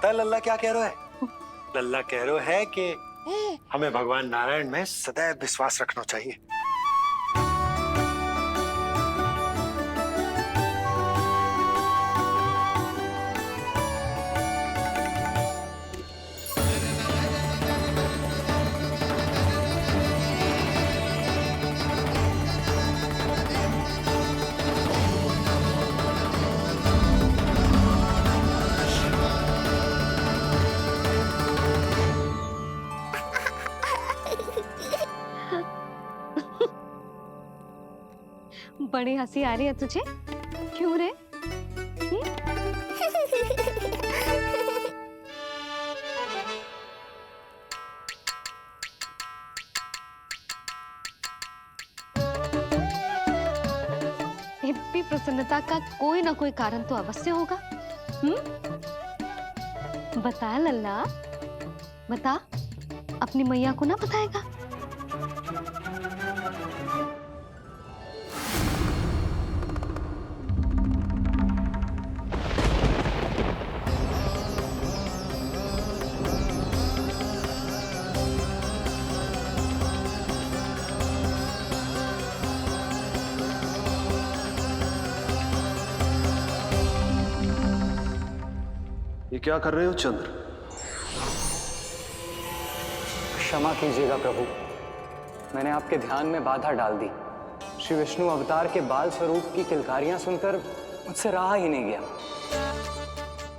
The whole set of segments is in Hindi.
पता है लल्ला क्या कह रहा है? लल्ला कह रहा है कि हमें भगवान नारायण में सदैव विश्वास रखना चाहिए। बड़ी हंसी आ रही है तुझे, क्यों रे? हिप्पी प्रसन्नता का कोई ना कोई कारण तो अवश्य होगा। बता लल्ला, बता, अपनी मैया को ना बताएगा? ये क्या कर रहे हो चंद्र? क्षमा कीजिएगा प्रभु, मैंने आपके ध्यान में बाधा डाल दी। श्री विष्णु अवतार के बाल स्वरूप की किलकारियां सुनकर मुझसे रहा ही नहीं गया,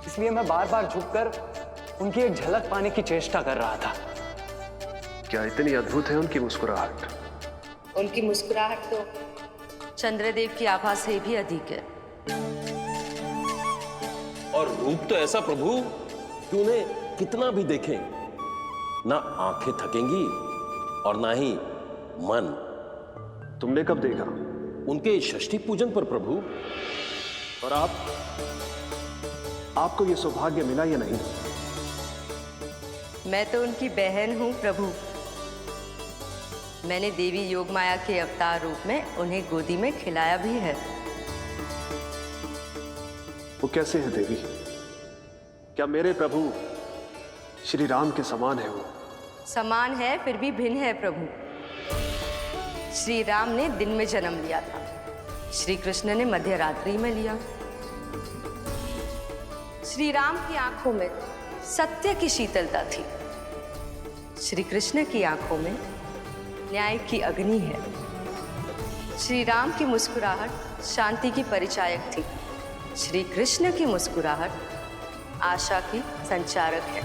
इसलिए मैं बार बार झुककर उनकी एक झलक पाने की चेष्टा कर रहा था। क्या इतनी अद्भुत है उनकी मुस्कुराहट? उनकी मुस्कुराहट तो चंद्रदेव की आभा से भी अधिक है। और रूप तो ऐसा प्रभु कि उन्हें कितना भी देखें ना आंखें थकेंगी और ना ही मन। तुमने कब देखा? उनके षष्ठी पूजन पर प्रभु। और आपको ये सौभाग्य मिला या नहीं? मैं तो उनकी बहन हूं प्रभु। मैंने देवी योगमाया के अवतार रूप में उन्हें गोदी में खिलाया भी है। वो कैसे है देवी? क्या मेरे प्रभु श्री राम के समान है वो? समान है फिर भी भिन्न है प्रभु। श्री राम ने दिन में जन्म लिया था, श्री कृष्ण ने मध्य रात्रि में लिया। श्री राम की आंखों में सत्य की शीतलता थी, श्री कृष्ण की आंखों में न्याय की अग्नि है। श्री राम की मुस्कुराहट शांति की परिचायक थी, श्री कृष्ण की मुस्कुराहट आशा की संचारक है।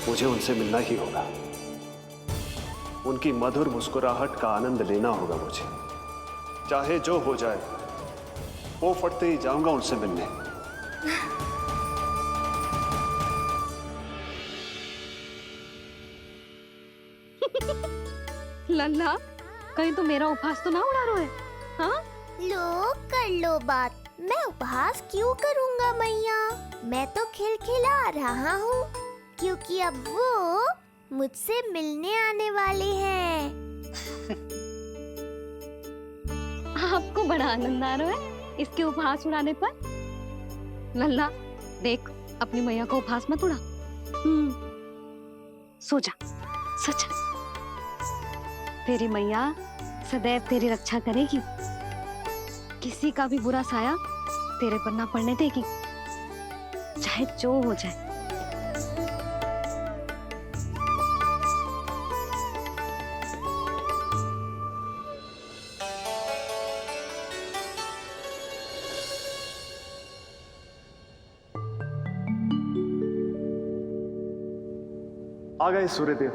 मुझे उनसे मिलना ही होगा, उनकी मधुर मुस्कुराहट का आनंद लेना होगा मुझे। चाहे जो हो जाए, वो फटते ही जाऊंगा उनसे मिलने। लल्ला, कहीं तो मेरा उपहास तो ना उड़ा रहा है? हाँ? लो कर लो बात, मैं उपहास क्यों करूँगा मैया? मैं तो खिलखिला रहा हूँ क्योंकि अब वो मुझसे मिलने आने वाले हैं। आपको बड़ा आनंद आ रहा है इसके उपहास उड़ाने पर? लल्ला देख, अपनी मैया का उपहास मत उड़ा। सो जा, सो जा। तेरी मैया सदैव तेरी रक्षा करेगी, किसी का भी बुरा साया तेरे पर ना पड़ने देगी, चाहे जो हो जाए। आ गए सूर्यदेव।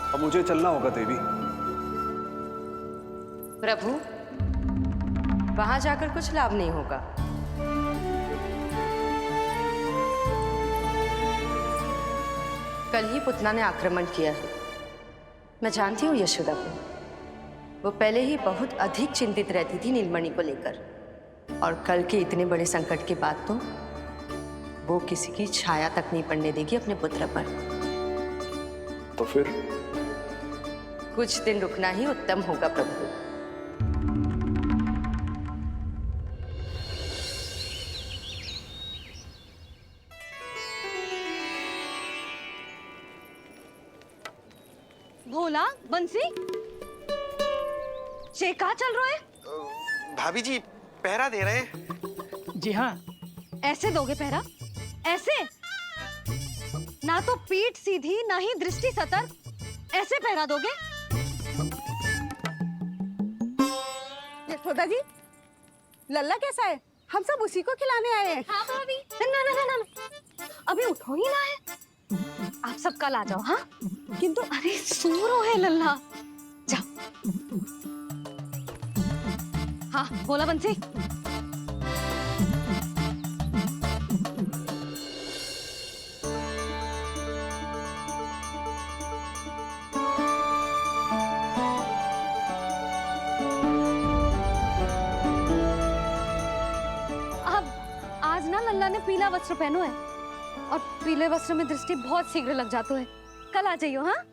अब मुझे चलना होगा देवी। प्रभु, वहां जाकर कुछ लाभ नहीं होगा। कल ही पुतना ने आक्रमण किया है। मैं जानती हूँ यशोदा को, वो पहले ही बहुत अधिक चिंतित रहती थी नीलमणि को लेकर, और कल के इतने बड़े संकट के बाद तो वो किसी की छाया तक नहीं पड़ने देगी अपने पुत्र पर। तो फिर कुछ दिन रुकना ही उत्तम होगा प्रभु। भोला, बंसी, ये कहाँ चल रहा है? भाभी जी पहरा दे रहे हैं। जी हाँ। ऐसे दोगे पहरा? ऐसे? ना तो पीठ सीधी ना ही दृष्टि सतर्क, ऐसे पहरा दोगे? यशोदा जी, लल्ला कैसा है? हम सब उसी को खिलाने आए हैं। हाँ भाभी। ना ना ना ना, अभी उठो ही ना है। आप सब कल आ जाओ। हाँ किंतु अरे सो रो है लल्ला, जाओ। हाँ बोला बंसी। अब आज ना लल्ला ने पीला वस्त्र पहनो है और पीले वस्त्र में दृष्टि बहुत शीघ्र लग जाती है। कल आ जाइयो। हाँ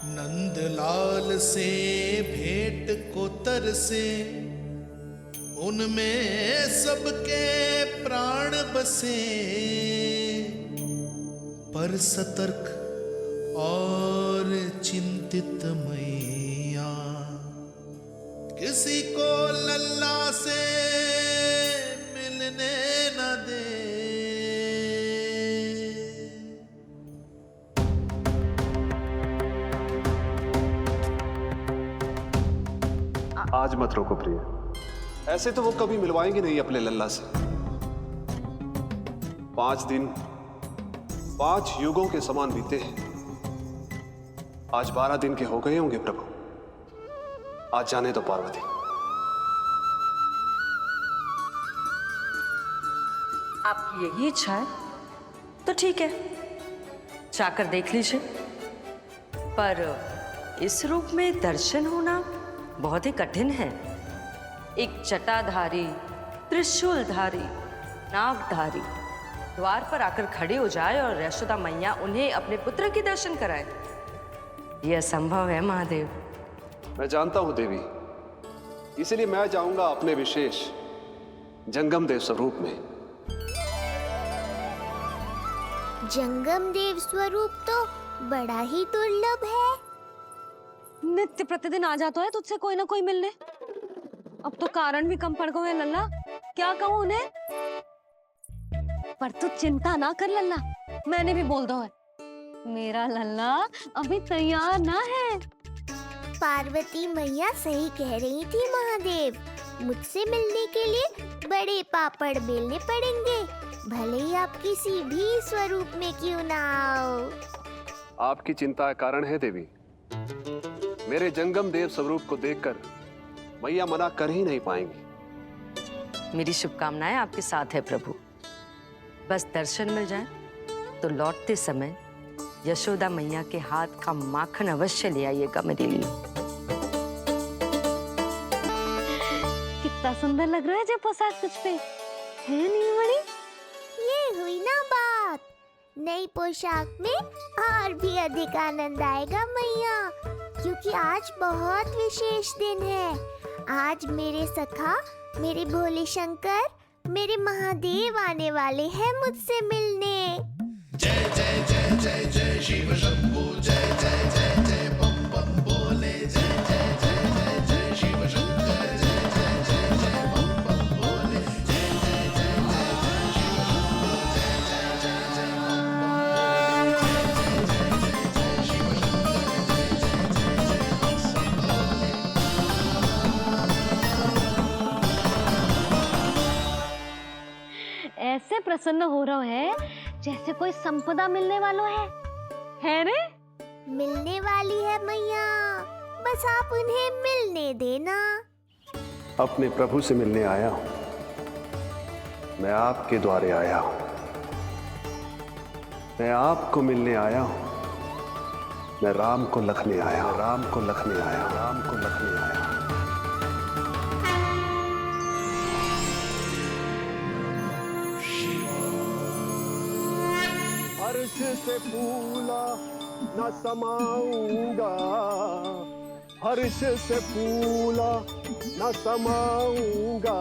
नंदलाल से भेंट को तरसे, उनमें सबके प्राण बसे, पर सतर्क और चिंतित मैया किसी को लल्ला से मिलने न दे। आज मत रोको प्रिय, ऐसे तो वो कभी मिलवाएंगे नहीं अपने लल्ला से। 5 दिन 5 युगों के समान बीते हैं, आज 12 दिन के हो गए होंगे प्रभु। आज जाने दो पार्वती। आपकी यही इच्छा है तो ठीक है, जाकर देख लीजिए। पर इस रूप में दर्शन होना बहुत ही कठिन है। एक जटाधारी, त्रिशूलधारी, नागधारी द्वार पर आकर खड़े हो जाए और यशोदा मैया उन्हें अपने पुत्र के दर्शन कराए, यह असंभव है महादेव। मैं जानता हूं देवी, इसीलिए मैं जाऊंगा अपने विशेष जंगम देव स्वरूप में। जंगम देव स्वरूप तो बड़ा ही दुर्लभ है। नित्य प्रतिदिन आ जाता है तुझसे कोई ना कोई मिलने। अब तो कारण भी कम पड़ गए लल्ला, क्या कहूँ उन्हें। पर तू चिंता ना कर लल्ला, मैंने भी बोल दो है, मेरा लल्ला अभी तैयार ना है। पार्वती मैया सही कह रही थी महादेव, मुझसे मिलने के लिए बड़े पापड़ बेलने पड़ेंगे, भले ही आप किसी भी स्वरूप में क्यों ना आओ। आपकी चिंता का कारण है देवी, मेरे जंगम देव स्वरूप को देखकर मैया मना कर ही नहीं पाएंगी। मेरी शुभकामनाएं आपके साथ है प्रभु। बस दर्शन मिल जाए तो लौटते समय यशोदा मैया के हाथ का माखन अवश्य ले आइएगा मेरे लिए। कितना सुंदर लग रहा है जो पोशाक तुझ पे है नीलमणि। ये हुई ना बात, नई पोशाक में और भी अधिक आनंद आएगा मैया, क्योंकि आज बहुत विशेष दिन है। आज मेरे सखा, मेरे भोले शंकर, मेरे महादेव आने वाले हैं मुझसे मिलने। जय जय जय जय जय शिव शंभू, जय जय जय जय बम बम बोले, जय जय जय जय जय शिव शंकर, जय जय जय जय बम बम बोले, जय जय जय जय जय शिव शंभू, जय जय जय जय बम बम बोले, जय जय जय जय शिव शंकर, ऐसे प्रसन्न हो रहा है जैसे कोई संपदा मिलने वाला है रे? मिलने वाली है मैया, बस आप उन्हें मिलने देना। अपने प्रभु से मिलने आया हूं, मैं आपके द्वारे आया हूं, मैं आपको मिलने आया हूं, मैं राम को लखने आया हूं, राम को लखने आया हूं, राम को लखने आया हूं। हर्ष से फूला न समाऊंगा, हर्ष से फूला न समाऊंगा,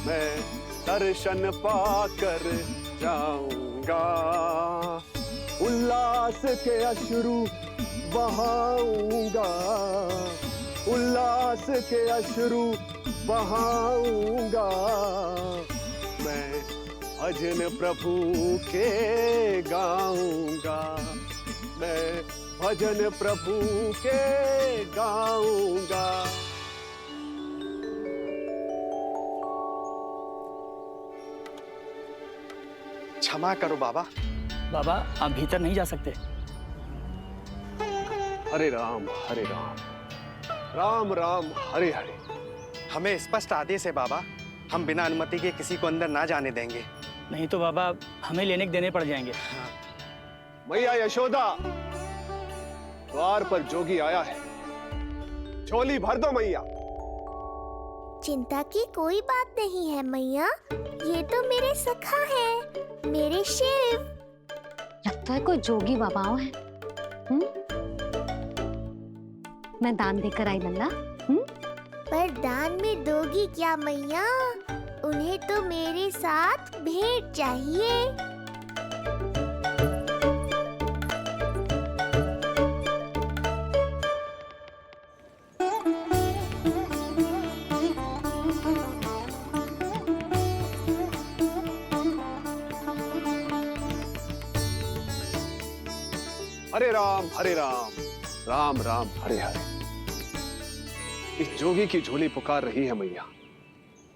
मैं दर्शन पाकर जाऊंगा, उल्लास के अश्रु बहाऊंगा, उल्लास के अश्रु बहाऊंगा, मैं भजन प्रभु के गाऊंगा, मैं भजन प्रभु के गाऊंगा। क्षमा करो बाबा। बाबा आप भीतर नहीं जा सकते। हरे राम हरे राम, राम राम हरे हरे। हमें स्पष्ट आदेश है बाबा, हम बिना अनुमति के किसी को अंदर ना जाने देंगे। नहीं तो बाबा हमें लेने के देने पड़ जाएंगे। मैया यशोदा, द्वार पर जोगी आया है, झोली भर दो मैया। चिंता की कोई बात नहीं है मैया, ये तो मेरे सखा हैं, मेरे शिव। लगता है कोई जोगी बाबाओं है। मैं दान देकर आई लल्ला। पर दान में दोगी क्या मैया? उन्हें तो मेरे साथ भेंट चाहिए। हरे राम हरे राम, राम राम हरे हरे। इस जोगी की झोली पुकार रही है मैया,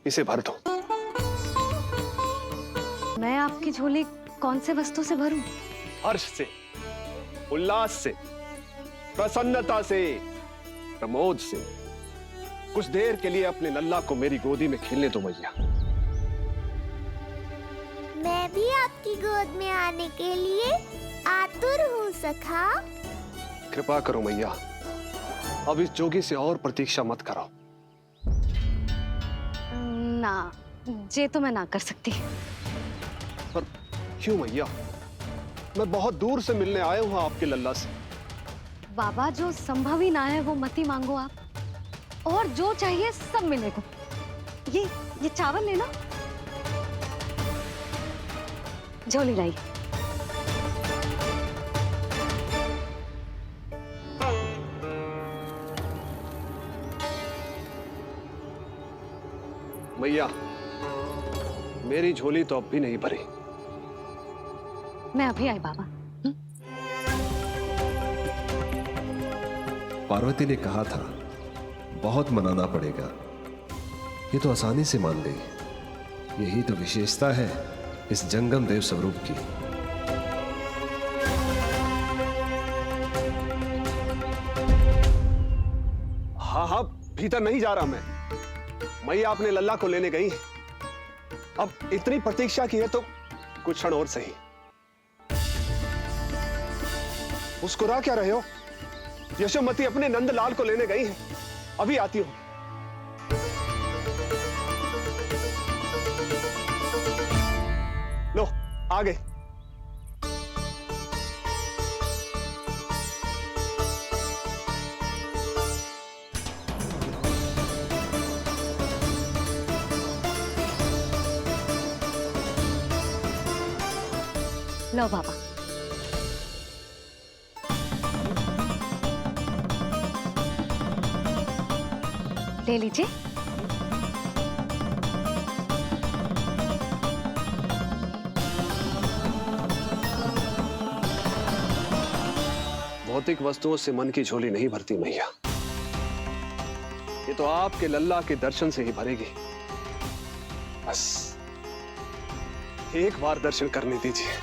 इसे भर दो। मैं आपकी झोली कौन से वस्तु से भरूं? हर्ष से, उल्लास से, प्रसन्नता से, प्रमोद से। कुछ देर के लिए अपने लल्ला को मेरी गोदी में खेलने दो मैया। मैं भी आपकी गोद में आने के लिए आतुर हूँ सखा। कृपा करो मैया, अब इस जोगी से और प्रतीक्षा मत कराओ। ना, ये तो मैं ना कर सकती। पर क्यों मैया? मैं बहुत दूर से मिलने आया हूँ आपके लल्ला से। बाबा जो संभव ही ना है वो मत ही मांगो आप, और जो चाहिए सब मिलेगा। ये चावल लेना, झोली लाई। मैया, मेरी झोली तो अब भी नहीं भरी। मैं अभी आई बाबा। पार्वती ने कहा था बहुत मनाना पड़ेगा, ये तो आसानी से मान गई। यही तो विशेषता है इस जंगम देव स्वरूप की। हाँ हाँ, भीतर नहीं जा रहा मैं। मैया अपने लल्ला को लेने गई है। अब इतनी प्रतीक्षा की है तो कुछ क्षण और सही। मुस्कुरा क्या रहे हो? यशोमती अपने नंदलाल को लेने गई है, अभी आती हूं। लो, आ गए। लो बाबा। ले लीजिए। भौतिक वस्तुओं से मन की झोली नहीं भरती मैया, ये तो आपके लल्ला के दर्शन से ही भरेगी। बस एक बार दर्शन करने दीजिए,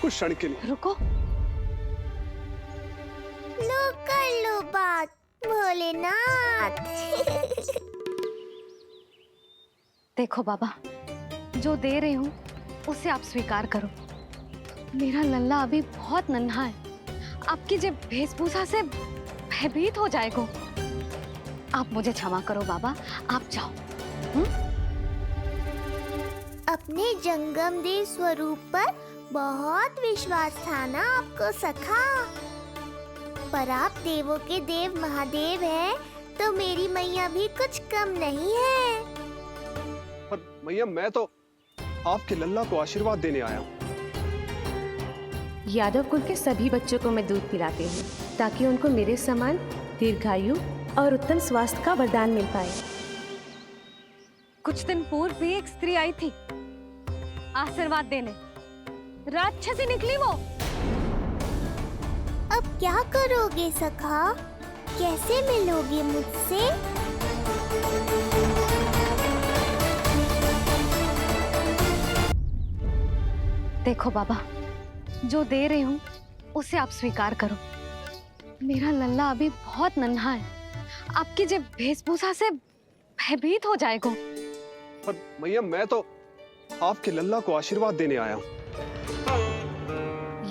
कुछ क्षण के लिए। रुको। लो कर लो बात भोलेनाथ। देखो बाबा, जो दे रही हूँ उसे आप स्वीकार करो। मेरा लल्ला अभी बहुत नन्हा है, आपकी जे वेशभूषा से भयभीत हो जाएगा। आप मुझे क्षमा करो बाबा, आप जाओ। अपने जंगम देव स्वरूप पर बहुत विश्वास था ना आपको सखा। पर आप देवों के देव महादेव हैं, तो मेरी मैया भी कुछ कम नहीं है। पर मैया मैं तो आपके लल्ला को आशीर्वाद देने आया हूँ। यादव कुल के सभी बच्चों को मैं दूध पिलाती हूँ ताकि उनको मेरे समान दीर्घायु और उत्तम स्वास्थ्य का वरदान मिल पाए। कुछ दिन पूर्व भी एक स्त्री आई थी आशीर्वाद देने, राक्षसी निकली वो। अब क्या करोगे सखा? कैसे मिलोगे मुझसे? देखो बाबा, जो दे रही हूँ उसे आप स्वीकार करो। मेरा लल्ला अभी बहुत नन्हा है, आपकी जे वेशभूषा से भयभीत हो जाएगा। पर मैया मैं तो आपके लल्ला को आशीर्वाद देने आया हूँ।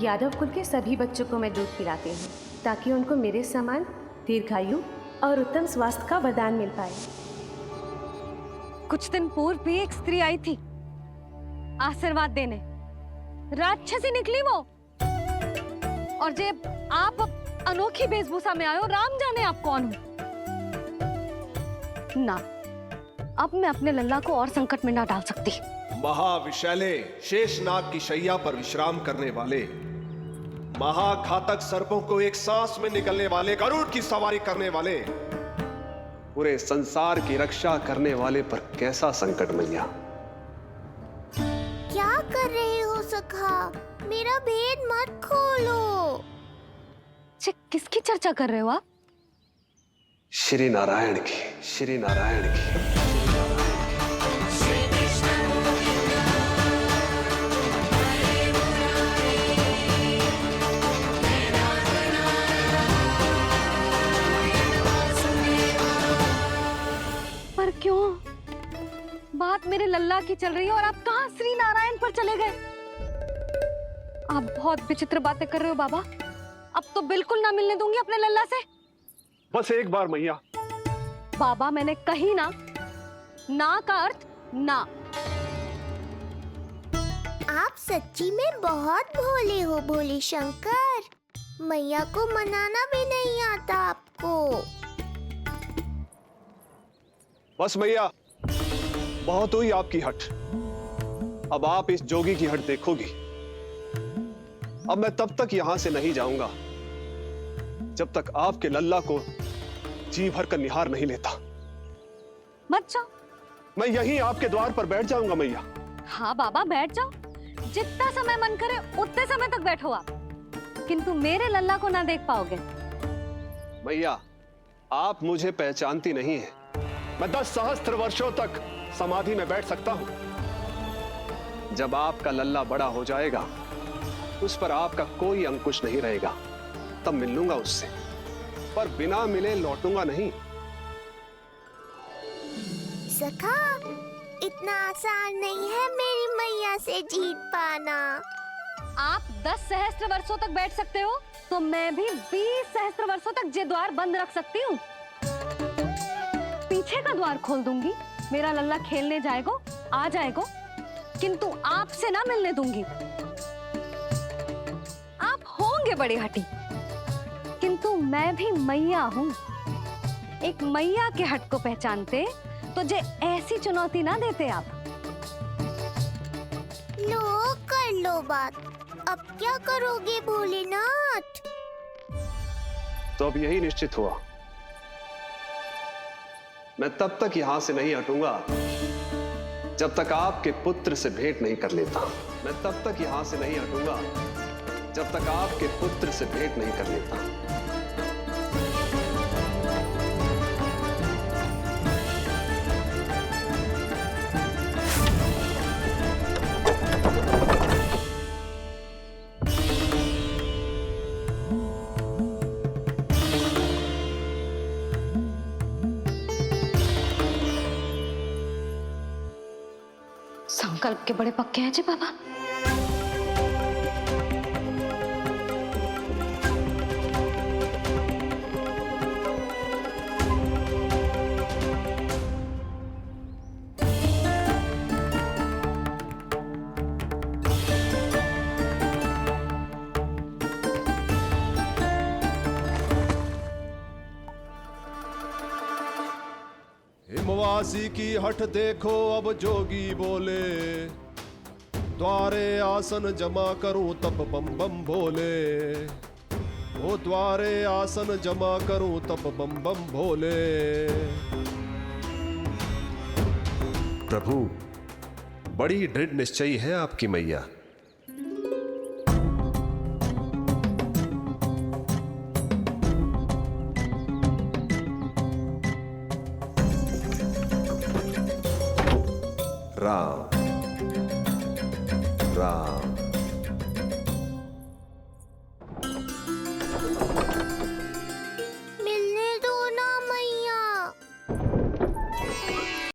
यादव कुल के सभी बच्चों को मैं दूध पिलाती हूँ ताकि उनको मेरे समान दीर्घायु और उत्तम स्वास्थ्य का वरदान मिल पाए। कुछ दिन पूर्व भी एक स्त्री आई थी आशीर्वाद देने, राक्षसी निकली वो। और जब आप अनोखी वेशभूषा में आए हो, राम जाने आप कौन हो। ना, अब मैं अपने लल्ला को और संकट में ना डाल सकती। महाविशैले शेषनाग की शैया पर विश्राम करने वाले, महाघातक सर्पों को एक सांस में निकलने वाले, गरुड़ की सवारी करने वाले, पूरे संसार की रक्षा करने वाले पर कैसा संकट मैया। क्या कर रहे हो सखा? मेरा भेद मत खोलो। किसकी चर्चा कर रहे हो आप? श्री नारायण की, श्री नारायण की। पर क्यों? बात मेरे लल्ला की चल रही है और आप कहाँ श्री नारायण पर चले गए? आप बहुत विचित्र बातें कर रहे हो बाबा। अब तो बिल्कुल ना मिलने दूंगी अपने लल्ला से। बस एक बार मैया। बाबा मैंने कही ना, ना का अर्थ ना। आप सच्ची में बहुत भोले हो भोले शंकर। मैया को मनाना भी नहीं आता आपको। बस मैया, बहुत हुई आपकी हट। अब आप इस जोगी की हट देखोगी। अब मैं तब तक यहां से नहीं जाऊंगा जब तक आपके लल्ला को जी भर कर निहार नहीं लेता। मत जाओ। मैं यहीं आपके द्वार पर बैठ जाऊंगा मैया। हाँ बाबा बैठ जाओ, जितना समय मन करे उतने समय तक बैठो आप, किंतु मेरे लल्ला को ना देख पाओगे। मैया, आप मुझे पहचानती नहीं है। मैं 10 सहस्त्र वर्षों तक समाधि में बैठ सकता हूं। जब आपका लल्ला बड़ा हो जाएगा, उस पर आपका कोई अंकुश नहीं रहेगा, तब मिल लूंगा उससे, पर बिना मिले लौटूंगा नहीं। सखा, इतना आसान नहीं है मेरी मैया से जीत पाना। आप 10 सहस्त्र वर्षों तक बैठ सकते हो, तो मैं भी 20 सहस्त्र वर्षों तक ये द्वार बंद रख सकती हूँ। पीछे का द्वार खोल दूंगी, मेरा लल्ला खेलने जाएगा, आ जाएगा, किंतु आपसे ना मिलने दूंगी। आप होंगे बड़ी हठी, किंतु मैं भी मैया हूँ। एक मैया के हट को पहचानते तो जे ऐसी चुनौती ना देते आप। लो कर लो बात। अब क्या करोगे भोलेनाथ? तो अब यही निश्चित हुआ, मैं तब तक यहां से नहीं हटूंगा जब तक आपके पुत्र से भेंट नहीं कर लेता। मैं तब तक यहां से नहीं हटूंगा जब तक आपके पुत्र से भेंट नहीं कर लेता। संकट संकल्प के बड़े पक्के हैं जी बाबा। हिमवासी की हठ देखो अब जोगी बोले, द्वारे आसन जमा करूं तब बम बम भोले। ओ द्वारे आसन जमा करूं तब बम बम भोले। प्रभु, बड़ी दृढ़ निश्चयी है आपकी मैया। राम राम